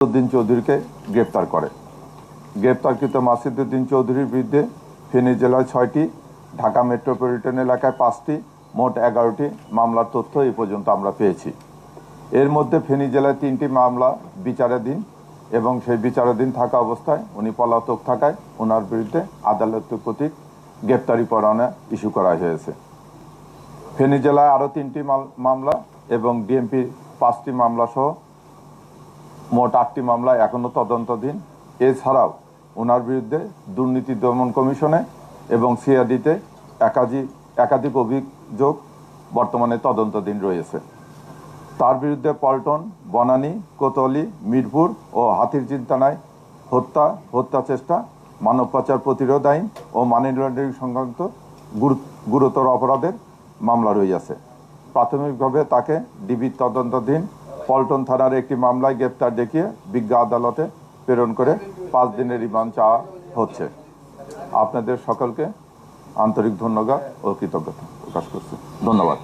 মাসিদউদ্দিন চৌধুরীকে গ্রেপ্তার করে। গ্রেপ্তারকৃত মাসিদউদ্দিন চৌধুরীর বিরুদ্ধে ফেনী জেলায় 6টি, ঢাকা মেট্রোপলিটন এলাকায় 5টি, মোট 11টি মামলার তথ্য এই পর্যন্ত আমরা পেয়েছি। এর মধ্যে ফেনী জেলায় 3টি মামলা বিচারাধীন এবং সেই বিচারাধীন থাকা অবস্থায় উনি পলাতক থাকায় ওনার বিরুদ্ধে আদালত কর্তৃক গ্রেপ্তারি পরোয়ানা ইস্যু করা হয়েছে। ফেনী জেলায় আরও 3টি মামলা এবং ডিএমপি 5টি মামলা সহ মোট 8টি মামলা এখনও তদন্তাধীন। এছাড়াও ওনার বিরুদ্ধে দুর্নীতি দমন কমিশনে এবং সিআইডিতে একাধিক অভিযোগ বর্তমানে তদন্তাধীন রয়েছে। তার বিরুদ্ধে পল্টন, বনানী, কোতোয়ালি, মিরপুর ও হাতিরঝিল থানায় হত্যা চেষ্টা, মানব পাচার প্রতিরোধ আইন ও মানি লন্ডারিং সংক্রান্ত গুরুতর অপরাধের মামলা রয়েছে। প্রাথমিকভাবে তাকে ডিবির তদন্তাধীন পল্টন থানার একটি মামলায় গ্রেপ্তার দেখিয়ে বিজ্ঞ আদালতে প্রেরণ করে 5 দিনের রিমান্ড চাওয়া হচ্ছে। আপনাদের সকলকে আন্তরিক ধন্যবাদ ও কৃতজ্ঞতা প্রকাশ করছি। ধন্যবাদ।